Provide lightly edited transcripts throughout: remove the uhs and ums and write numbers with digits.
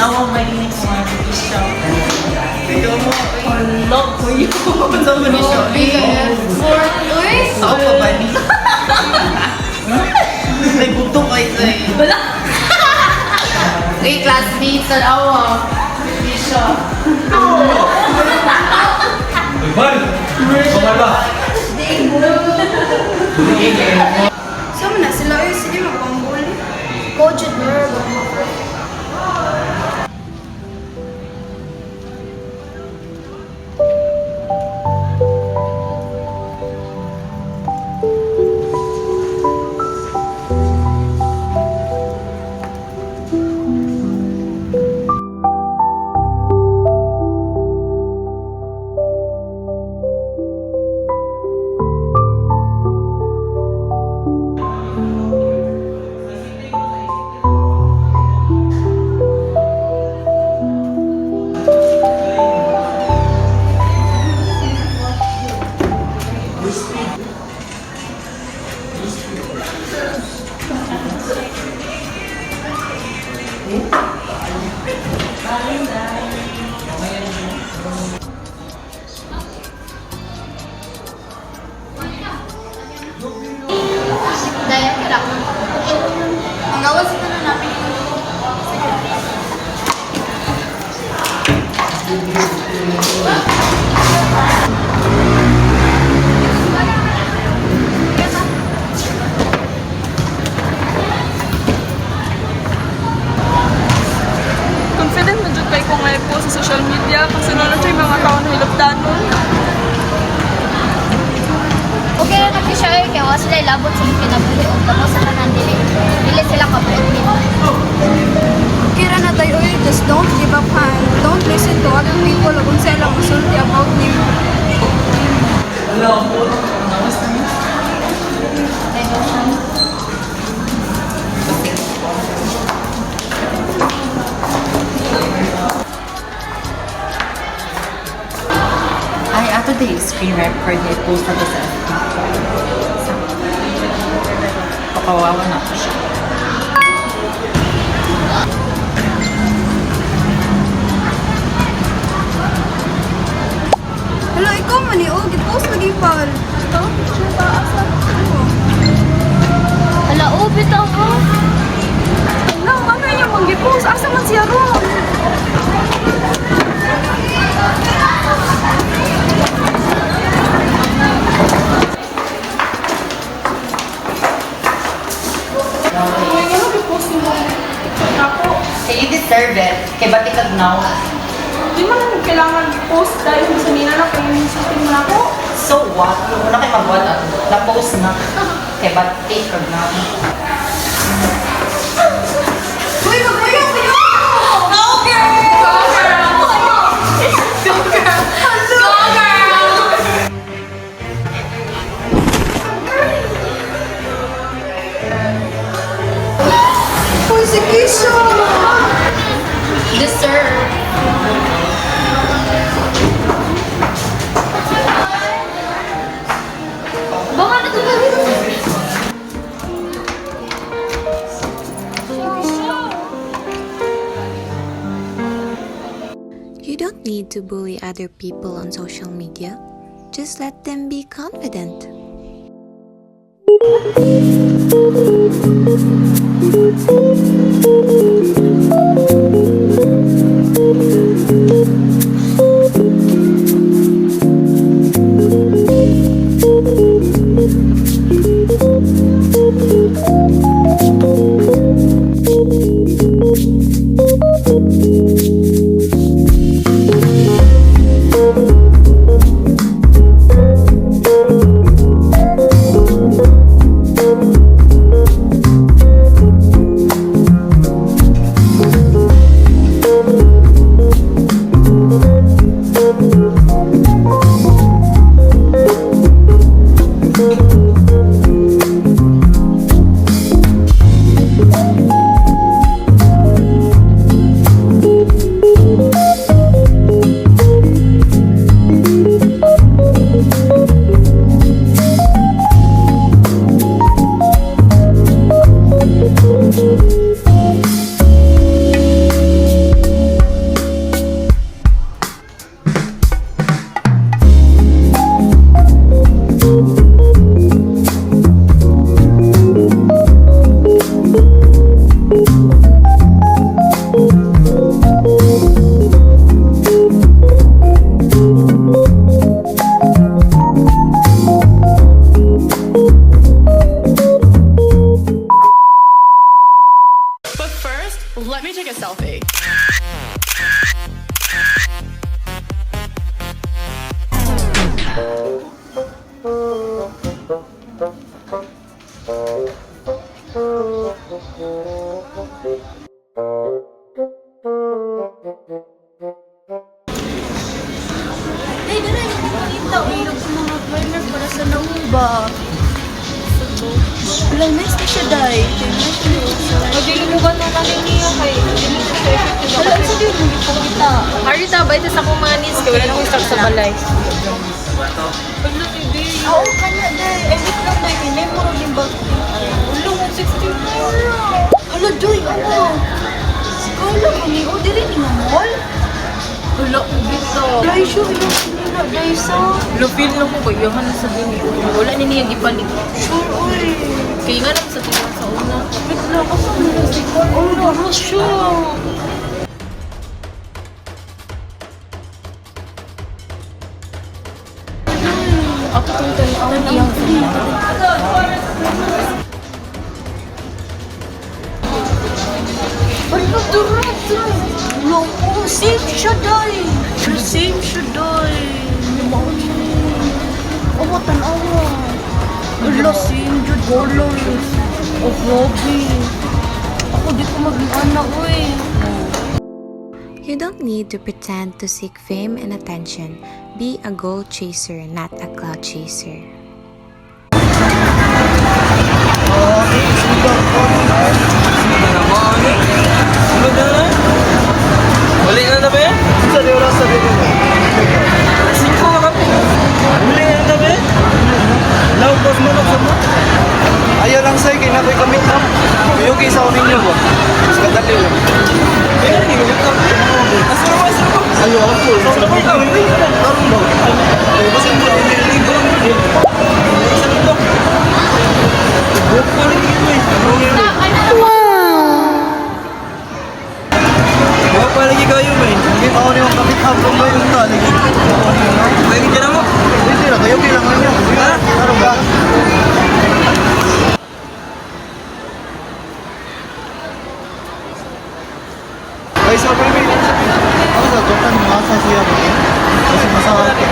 tanawa may siya. Ikaw mo, log ko yun. Sa mo ni siya. Ako pa ba ni? May buto kayo sa'yo. Wala. Okay, classmates, tanawa. Hindi siya. Ivan! Pangala! Sama na sila. Ay, sige magpanggol. Coach at verb. Daya ka lang. Ang gawas ko na namin. Confident na dyan kayo kung ngayon po sa social media kasi nalang siya yung mga tao na hilabdan nun. Okay na natin siya eh, kaya sila ilabot sa pinabuli o tapos sa kanan dili sila kabalik nila. Kira na tayo, just don't give up hand. Don't listen to other people kung sila masulti about him. Ay, ato day screen record ni post na to sa FB. Pakawawa na ko siya. Hello, ikaw man eh. Oh, git-post lagi pal. Ito? Siya pa asa. Hala, bitaw ko. No, ano yung mag-post? Asa man siya ron? Hey, you deserve it. Kay batik kag now. Di man lang kailangan post dahil sa nina na kung shooting mo na ako. So what? Yung una kay magwat na-post na. Kay batik kag now. Uy, mag-uyo! Go girl! Persecution! Deserve. Baka na ito You don't need to bully other people on social media. Just let them be confident. Dahil dahil kita ilog sa mga burner para sa nauba. Wala, nice na siya dahil. Magiging mo ba na namin niya kay Wala, sa din mo kita. Arita, ba ito sa akong mga needs kaya wala na akong stock sa balay. Wala, hindi. Oo, kanya dahil. Edit lang dahil. Hindi mo rin yung bag. Wala, 164. Hala, Joy, ano? Kala ko ni o, dili ni mamol? Wala ko dito. Dahil siya, yung sinila, dahil sa... Lupil na ko ba? Yahan na sa dini. Wala ni niya gipalit. Sure, oy. Kaya nga naman sa tingin sa una. Wait lang, kasi nila si Carl. Oh, no, siya. Ako itong tanaw niyang Ay, nagdurata. No, oh, safe siya, dahil. Safe siya, dahil. Oh, tanawa. Wala, same, Jude Gorlois. Oh, grabe. Ako, di ko maging anak, eh. You don't need to pretend to seek fame and attention. Be a goal chaser, not a cloud chaser. Balik na tabi? Sa di oras sa dito. 5 ka po. Balik na tabi? Law boss mo na mo. Ayaw lang sa'yo, kinakoy kamit na. Kuyuki sa unin niyo po. Sa kadali lang. Kaya hindi ko kamit na. Asura mo. Ayaw ako. Sa unin mo. Tarong mo. Ayaw ba sa mo? Hindi ko. Sa mo. Buok pa rin yun eh. Buok pa lagi kayo ba eh. Hindi pa ako niyo kamit habang ba yung ta. Lagi dyan mo. Hindi na. Kayo kailangan niyo. Tarong ba? Ay, sa pwede. Ako sa Jokan, masa siya ba? Kasi masakit.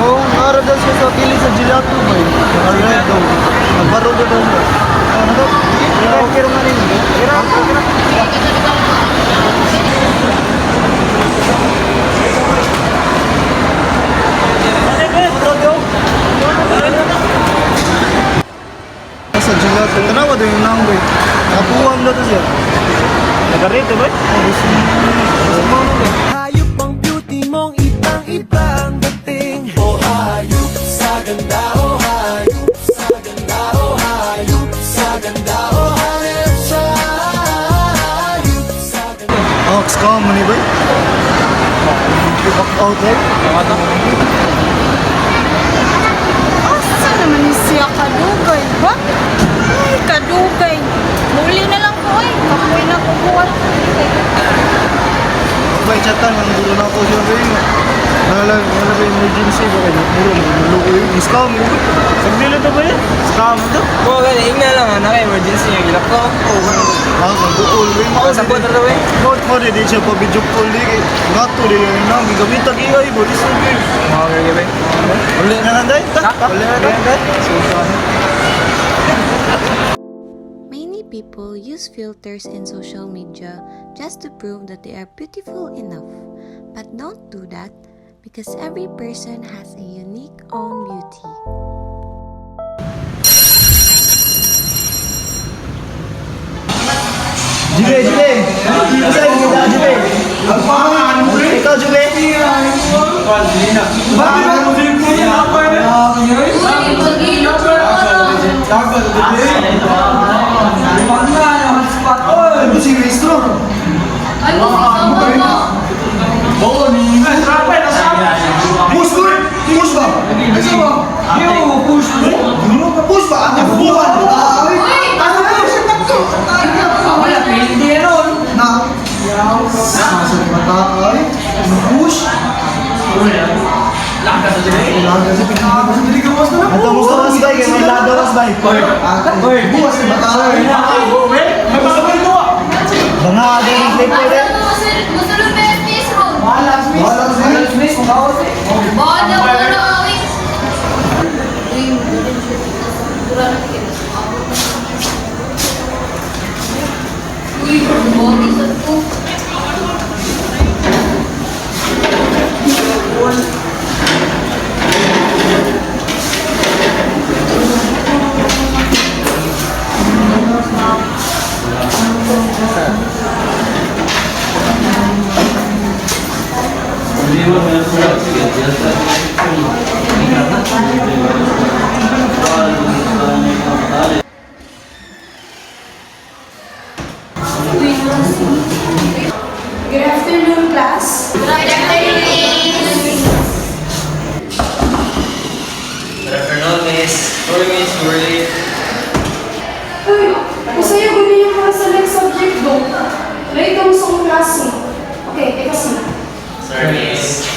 Oo, nakarap daw siya sa pili sa gelato ba eh. Nakared daw. Nagbaro daw daw. Ano daw? Okay rin nga rin. Sa gelato. Tanawa daw yung nanggoy. Napuwam daw to siya. Nagarito ba? Hayop ang beauty mong ibang-iba ang dating. Oh hayop sa ganda, oh hayop sa ganda, oh hayop sa ganda, oh hayop sa ganda. Oh, scam mo ni ba? You back out eh? Kamata? Asa naman ni siya kadugay, ba? Ay, kadugay. Muli na lang ko, eh. Kapoy na ko buwan. May chatan ang dulo na ako siya ba yun? Wala ba emergency ba kayo? Nuluko yun. Scam yun. Sagnilo to ba yun? Scam to? Oo, gani. Ingna lang ha. Naka-emergency yung ilap ko. Ah, nagbuol. Sa puwet na rin. Bakit mo rin siya pa video call di? Nga to rin yun na. Gigamit ang iya ibo. Di sa game. Mga gagawin. Uli na nanday? Uli na nanday? Many people use filters in social media just to prove that they are beautiful enough. But don't do that because every person has a unique own beauty. Jube! Masa yung kita, Jube? Ikaw, Jube? Ano si Ristro? Push ko! Push ba? Push ba? Ano buwan? Ano ba siya takto? Wala, hindi ron. Na? Nasa matay. Push? Laga sa dili ka mas na. Ato mo sa mas bay, kaya may lado mas bay. Buwas na matay. Mga agay ng play po rin. Gusto nung best piece room. Wala, Smith. Bawal na ko na awit. Uy, bawal isa ko. Good afternoon, class. Good afternoon, miss. Good afternoon, miss. Sorry, miss. You were late. Uy, masaya ko na yung mga select subject do. Late ako sa klase. Okay, take a seat. Sorry, miss.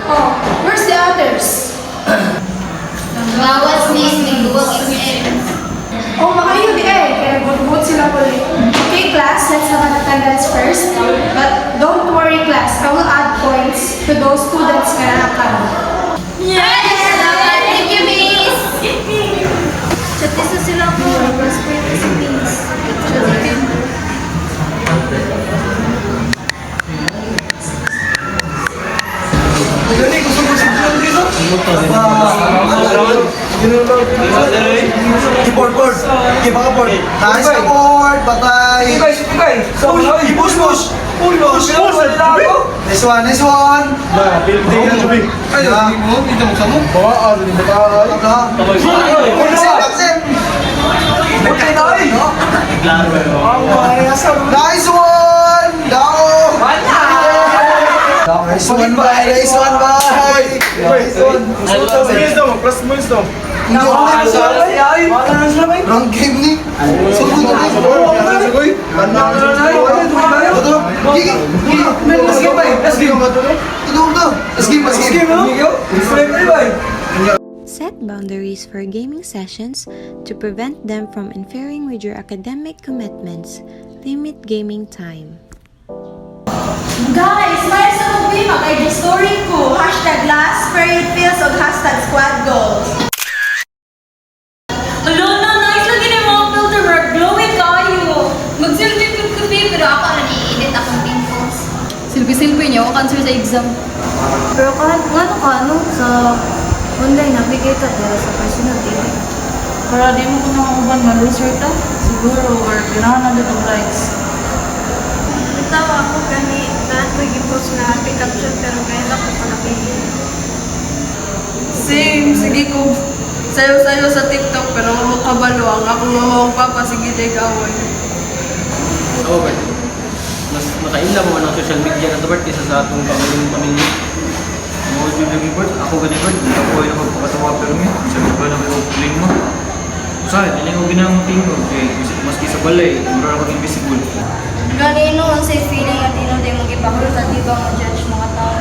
Oh, where's the others? Bawas, miss. May duwag yung Oh, makayod eh. Kaya good sila ko ulit. Okay, class, let's have an attendance first. But don't worry, class. I will add points to those students na nakakano. Yes! Thank you, miss. Chat isa sila ko. Plus 20 si Miss. Dali, gusto mo si John dito? Board. Okay, baka board. Nice ka board, batay. Push. Nice one. Nice one! Dao! Nice one, bye! Wrong game ni. Sugod na. Set boundaries for gaming sessions to prevent them from interfering with your academic commitments. Limit gaming time. Guys, may sa problema kay story ko. #last period feels o #squad goals. Hello na, nice lagi na yung mga filter work. Glowing kayo. Mag-selfie pero ako na ni-edit akong pimples. Silpi-silpi niyo, cancer sa exam. Pero kahit ano sa online navigate dira sa personal dating. Para di mo ko uban maluser ta. Siguro, or kailangan na dito likes. Bitaw ako gani na nag-post na happy caption pero kaya na ko palapigin. Same, sige ko. Sayo-sayo sa TikTok pero makabalo ang akong mamawang papa sige day gawin. Oo, Bert. Mas makaila mo ng social media na ito, Bert, kaysa sa atong pamilya. Mga yung lagi, Bert. Ako ganyan, Bert. Hindi ako ay nakapagpatawa pero may. Sabi ko na may opening mo. Saan? Hindi ko ginang tingog. Maski sa balay, mura ako invisible. Ganino ang say feeling at ino din mag-ipahulot at di ba mag-judge mga tao.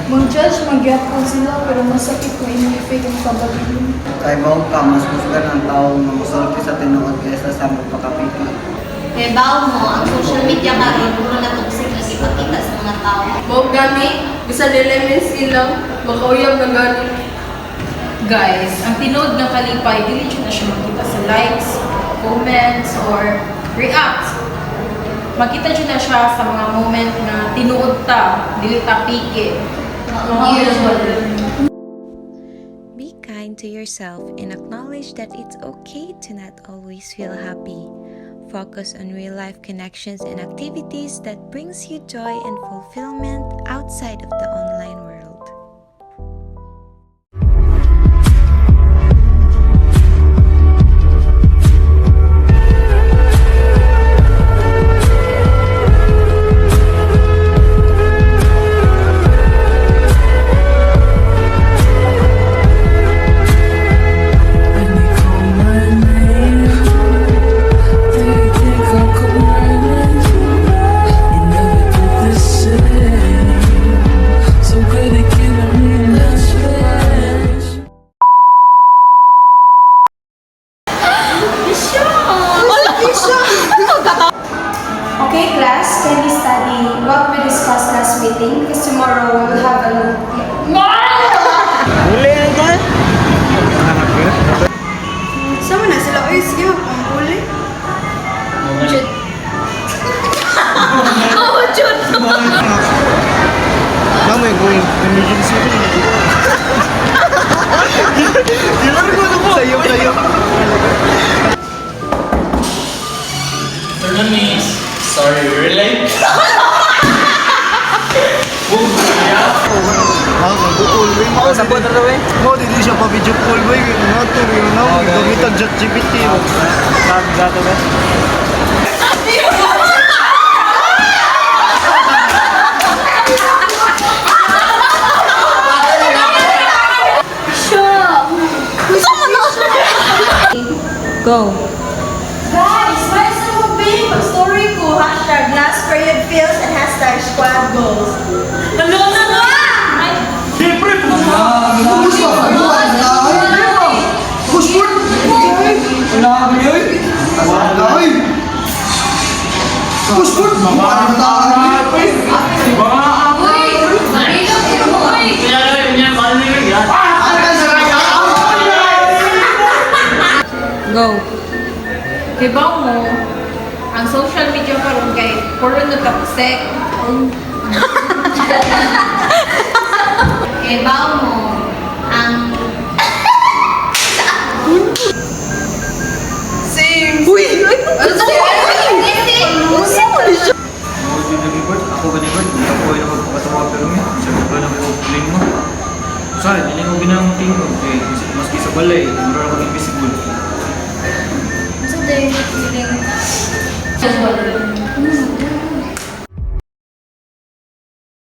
Mag-judge, mag-yapon sila, pero masakit ko ini-effect ang pabagin. Kay Baong ka, mas musgan ang tao na masulti sa tinuod kaysa sa magpakapika. Kaya bawo mo, ang social media ba, puro na toxic na ipakita sa mga tao. Mao gani, bisa nilemen sila, makauyab na gani. Guys, ang tinood ng kalipay, dili siya na siya makita sa likes, comments, or react. Makita siya na siya sa mga moment na tinuod ta, dili ta pike. Be kind to yourself and acknowledge that it's okay to not always feel happy. Focus on real-life connections and activities that brings you joy and fulfillment outside of the online world. Okay, class, can we study what we discussed last meeting? Because tomorrow we will have a look. Sama na sila. Uy, sige magpanguli. Ma'am, may going emergency. Gila ko na po. Sayo. Afternoon, miss. So, Are you really? Mag-call boy. Ako sa buwan na daw eh. Mo, dili siya pa video call boy. Nga to, yun na. Gamit ang ChatGPT. Gato ba? Go. Guys, may sabihin pag story ko, hashtag last period feels and hashtag squad goals. Ano na nga? Go. Hibaw mo, ang social media karon kay puro na toxic. Hibaw mo,